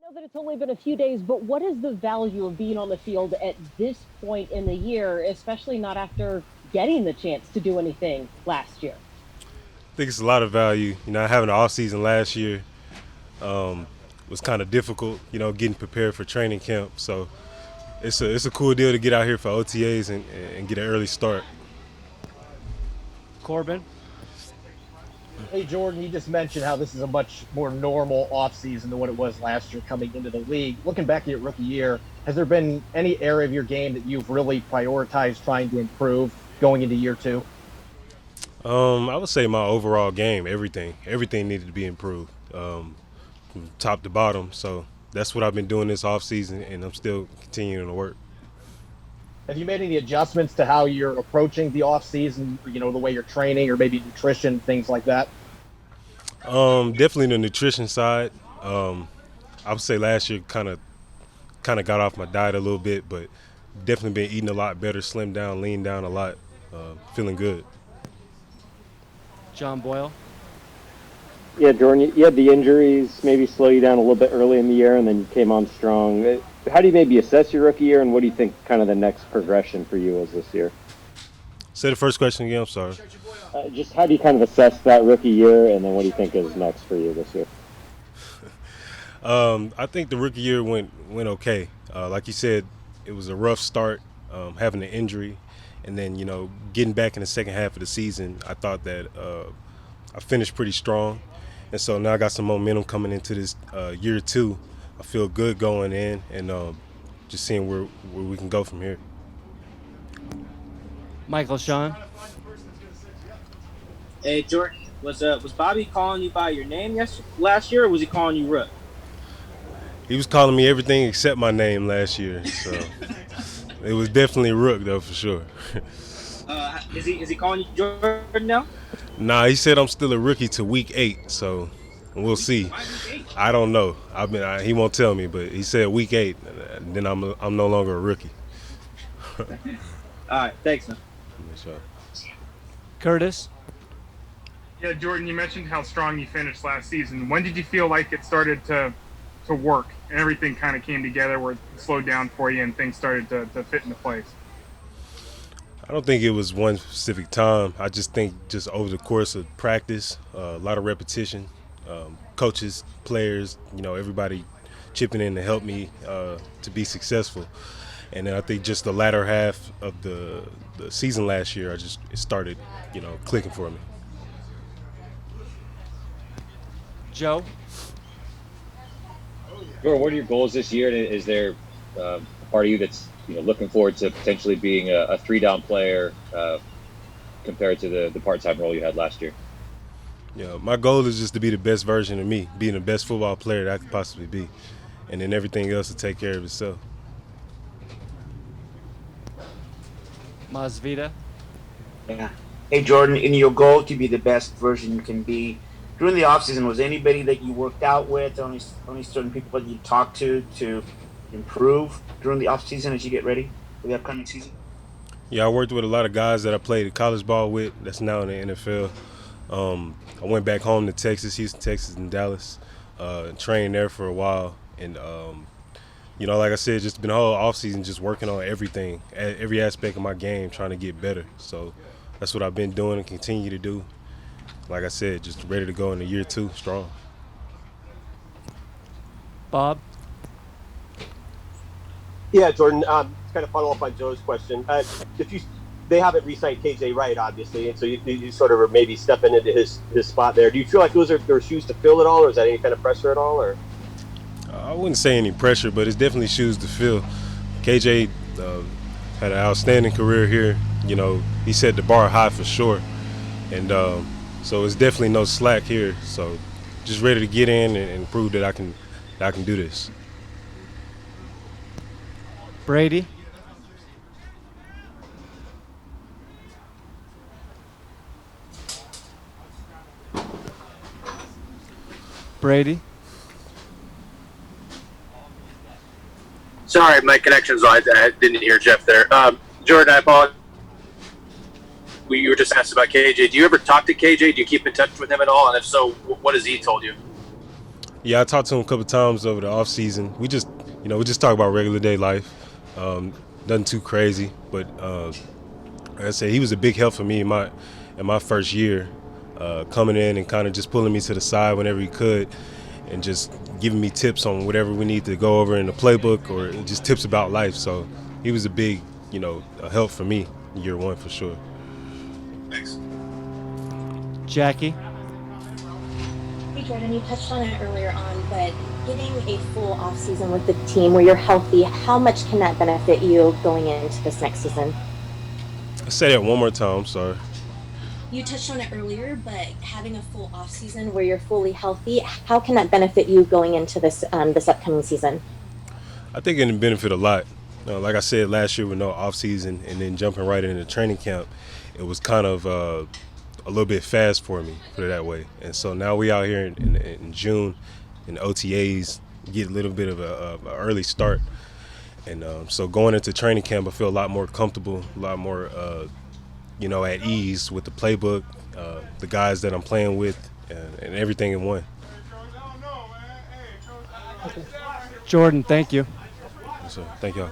know that it's only been a few days, but what is the value of being on the field at this point in the year, especially not after getting the chance to do anything last year? I think it's a lot of value. Having an off season last year was kind of difficult. Getting prepared for training camp. So it's a cool deal to get out here for OTAs and get an early start. Corbin. Hey, Jordyn, you just mentioned how this is a much more normal offseason than what it was last year coming into the league. Looking back at your rookie year, has there been any area of your game that you've really prioritized trying to improve going into year two? I would say my overall game, everything needed to be improved, from top to bottom. So that's what I've been doing this off season, and I'm still continuing to work. Have you made any adjustments to how you're approaching the offseason, the way you're training or maybe nutrition, things like that? Definitely the nutrition side. I would say last year kind of got off my diet a little bit, but definitely been eating a lot better, slimmed down, leaned down a lot, feeling good. John Boyle. Yeah, Jordan, you had the injuries maybe slow you down a little bit early in the year, and then you came on strong. How do you maybe assess your rookie year, and what do you think kind of the next progression for you is this year? Say the first question again. I'm sorry. Just how do you kind of assess that rookie year, and then what do you think is next for you this year? I think the rookie year went okay. Like you said, it was a rough start, having an injury, and then getting back in the second half of the season. I thought that I finished pretty strong, and so now I got some momentum coming into this year two. I feel good going in, and just seeing where we can go from here. Michael Sean. Hey, Jordan, was Bobby calling you by your name last year, or was he calling you Rook? He was calling me everything except my name last year, so it was definitely Rook though for sure. Is he calling you Jordan now? Nah, he said I'm still a rookie to week 8, so we'll see. I don't know. He won't tell me, but he said week 8, and then I'm no longer a rookie. All right, thanks, man. Sure. Curtis. Yeah, Jordan, you mentioned how strong you finished last season. When did you feel like it started to work and everything kind of came together where it slowed down for you and things started to fit into place? I don't think it was one specific time. I just think just over the course of practice, a lot of repetition, coaches, players, everybody chipping in to help me to be successful. And then I think just the latter half of the season last year, it started, clicking for me. Joe. Jordan, what are your goals this year? Is there a part of you that's looking forward to potentially being a 3-down player compared to the part-time role you had last year? Yeah, my goal is just to be the best version of me, being the best football player that I could possibly be, and then everything else will take care of itself. Masvita. Yeah. Hey, Jordan, in your goal to be the best version you can be, during the offseason, was anybody that you worked out with, only certain people that you talked to improve during the offseason as you get ready for the upcoming season? Yeah, I worked with a lot of guys that I played college ball with that's now in the NFL. I went back home to Texas, Houston, Texas, and Dallas, trained there for a while. And, like I said, just been the whole offseason just working on everything, every aspect of my game, trying to get better. So that's what I've been doing and continue to do. Like I said, just ready to go into year 2 strong. Bob. Yeah, Jordan. To kind of follow up on Joe's question, they haven't re-signed KJ Wright, obviously, and so you sort of are maybe stepping into his spot there. Do you feel like those are their shoes to fill at all, or is that any kind of pressure at all? Or I wouldn't say any pressure, but it's definitely shoes to fill. KJ had an outstanding career here. He set the bar high for sure, and so it's definitely no slack here. So just ready to get in and prove that I can do this. Brady. Brady. Sorry, my connection's on. I didn't hear Jeff there. Jordan, I apologize. You were just asked about KJ. Do you ever talk to KJ? Do you keep in touch with him at all? And if so, what has he told you? Yeah, I talked to him a couple times over the off season. We just talk about regular day life. Nothing too crazy, but like I said, he was a big help for me in my first year, coming in and kind of just pulling me to the side whenever he could, and just giving me tips on whatever we need to go over in the playbook or just tips about life. So he was a big, a help for me year one for sure. Thanks. Jackie. Hey Jordyn, you touched on it earlier on, but getting a full offseason with the team where you're healthy, how much can that benefit you going into this next season? Say that one more time, I'm sorry. You touched on it earlier, but having a full offseason where you're fully healthy, how can that benefit you going into this upcoming season? I think it can benefit a lot. Like I said, last year with no offseason and then jumping right into training camp, it was kind of a little bit fast for me, put it that way. And so now we out here in June, in the OTAs, get a little bit of a early start. And so going into training camp, I feel a lot more comfortable, a lot more, at ease with the playbook, the guys that I'm playing with, and everything in one. Jordyn, thank you. So, thank y'all.